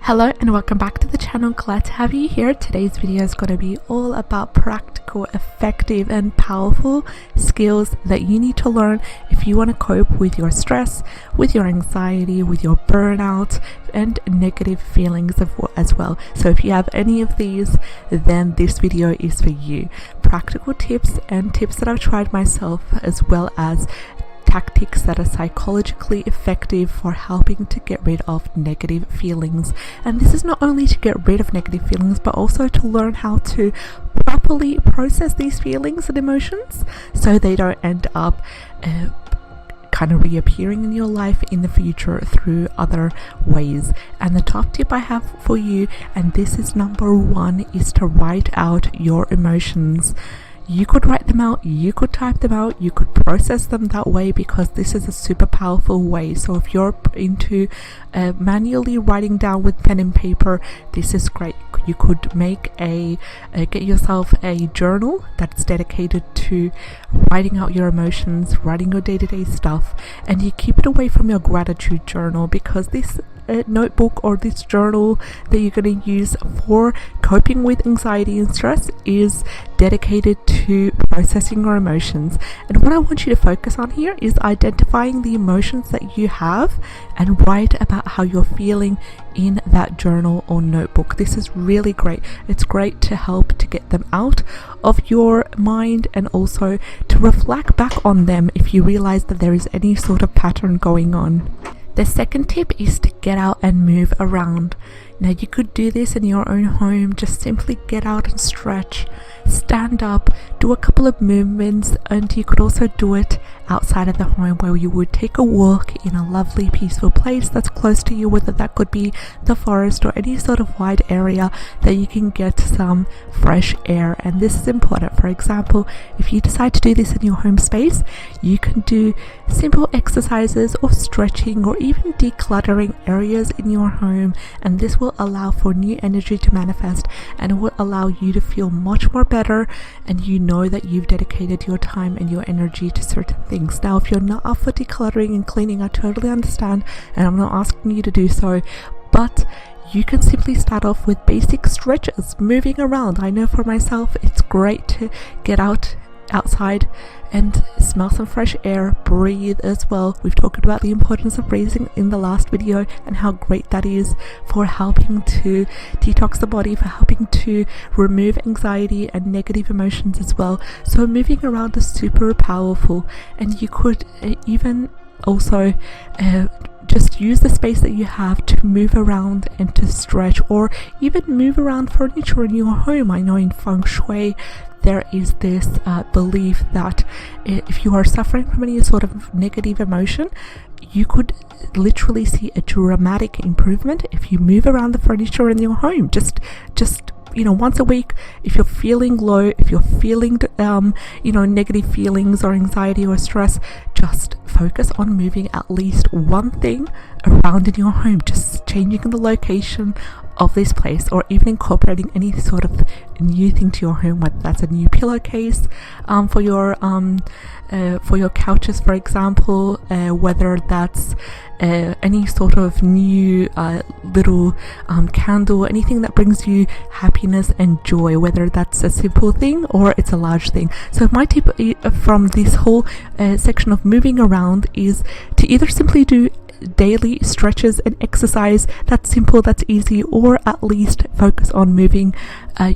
Hello and welcome back to the channel. Glad to have you here. Today's video is going to be all about practical, effective and powerful skills that you need to learn if you want to cope with your stress, with your anxiety, with your burnout and negative feelings as well. So if you have any of these, then this video is for you. Practical tips and tips that I've tried myself, as well as tactics that are psychologically effective for helping to get rid of negative feelings. And this is not only to get rid of negative feelings, but also to learn how to properly process these feelings and emotions so they don't end up kind of reappearing in your life in the future through other ways. And the top tip I have for you, and this is number one, is to write out your emotions. You could write them out, you could type them out, you could process them that way, because this is a super powerful way. So if you're into manually writing down with pen and paper, this is great. You could make get yourself a journal that's dedicated to writing out your emotions, writing your day-to-day stuff, and you keep it away from your gratitude journal, because this notebook or this journal that you're going to use for coping with anxiety and stress is dedicated to processing your emotions. And what I want you to focus on here is identifying the emotions that you have and write about how you're feeling in that journal or notebook. This is really great. It's great to help to get them out of your mind and also to reflect back on them if you realize that there is any sort of pattern going on. The second tip is to get out and move around. Now you could do this in your own home. Just simply get out and stretch, stand up, do a couple of movements, and you could also do it outside of the home, where you would take a walk in a lovely peaceful place that's close to you, whether that could be the forest or any sort of wide area that you can get some fresh air. And this is important. For example, if you decide to do this in your home space, you can do simple exercises or stretching or even decluttering areas in your home, and this will allow for new energy to manifest, and it will allow you to feel much more better, and you know that you've dedicated your time and your energy to certain things. Now if you're not up for decluttering and cleaning, I totally understand, and I'm not asking you to do so, but you can simply start off with basic stretches, moving around. I know for myself it's great to get outside and smell some fresh air, breathe as well. We've talked about the importance of breathing in the last video and how great that is for helping to detox the body, for helping to remove anxiety and negative emotions as well. So moving around is super powerful, and you could even also just use the space that you have to move around and to stretch, or even move around furniture in your home. I know in feng shui there is this belief that if you are suffering from any sort of negative emotion, you could literally see a dramatic improvement if you move around the furniture in your home. Just once a week, if you're feeling low, if you're feeling negative feelings or anxiety or stress, just focus on moving at least one thing around in your home, just changing the location of this place, or even incorporating any sort of new thing to your home, whether that's a new pillowcase for your couches, for example, whether that's any sort of new little candle, anything that brings you happiness and joy, whether that's a simple thing or it's a large thing. So my tip from this whole section of moving around is to either simply do daily stretches and exercise that's simple, that's easy, or at least focus on moving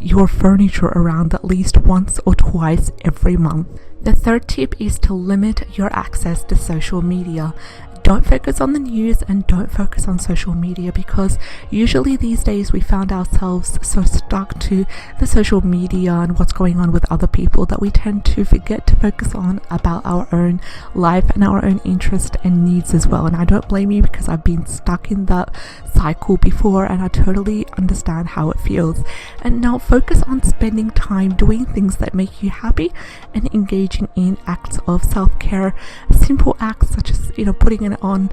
your furniture around at least once or twice every month. The third tip is to limit your access to social media. Don't focus on the news and don't focus on social media, because usually these days we found ourselves so stuck to the social media and what's going on with other people that we tend to forget to focus on about our own life and our own interest and needs as well. And I don't blame you, because I've been stuck in that cycle before and I totally understand how it feels. And now focus on spending time doing things that make you happy and engaging in acts of self-care, simple acts such as putting in on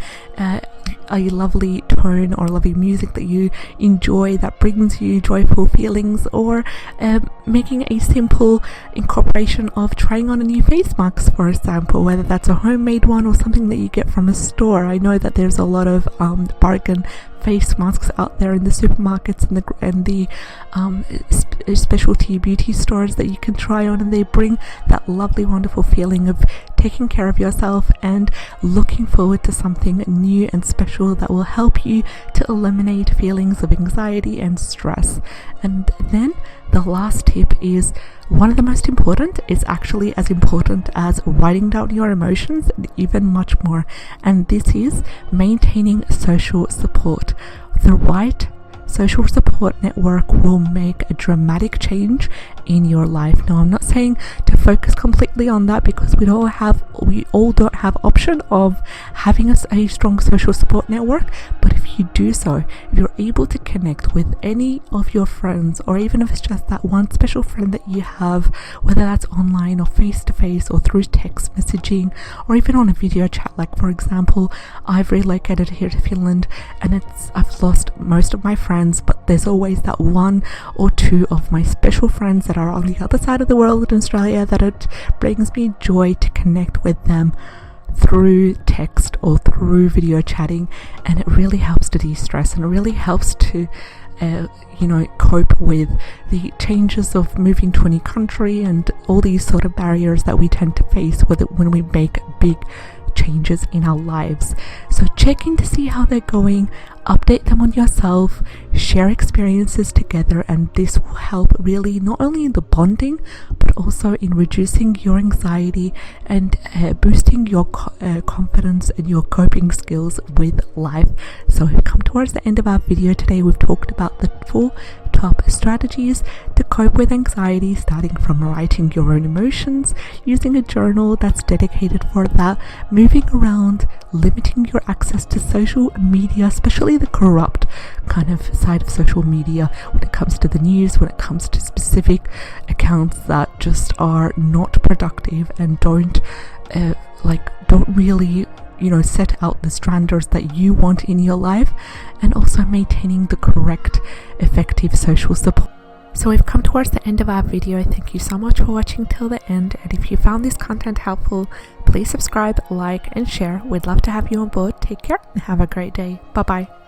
a lovely tone or lovely music that you enjoy that brings you joyful feelings, or making a simple incorporation of trying on a new face mask, for example, whether that's a homemade one or something that you get from a store. I know that there's a lot of bargain face masks out there in the supermarkets and the specialty beauty stores that you can try on, and they bring that lovely, wonderful feeling of taking care of yourself and looking forward to something new and special that will help you to eliminate feelings of anxiety and stress. And then the last tip is one of the most important. It's actually as important as writing down your emotions, even much more, and this is maintaining social support. The right social support network will make a dramatic change in your life. Now, I'm not saying to focus completely on that, because we all don't have option of having a strong social support network. But if you do so, if you're able to connect with any of your friends, or even if it's just that one special friend that you have, whether that's online or face to face or through text messaging or even on a video chat. Like, for example, I've relocated here to Finland, and I've lost most of my friends, but there's always that one or two of my special friends that are on the other side of the world in Australia, that it brings me joy to connect with them through text or through video chatting. And it really helps to de-stress, and it really helps to cope with the changes of moving to a new country and all these sort of barriers that we tend to face when we make big changes in our lives. So check in to see how they're going, update them on yourself, share experiences together, and this will help really not only in the bonding but also in reducing your anxiety and boosting your confidence and your coping skills with life. So we've come towards the end of our video today. We've talked about the 4 top strategies to cope with anxiety, starting from writing your own emotions, using a journal that's dedicated for that, moving around, limiting your access to social media, especially the corrupt kind of side of social media when it comes to the news, when it comes to specific accounts that just are not productive and don't really set out the standards that you want in your life, and also maintaining the correct, effective social support. So we've come towards the end of our video. Thank you so much for watching till the end, and if you found this content helpful, please subscribe, like and share. We'd love to have you on board. Take care and have a great day. Bye bye.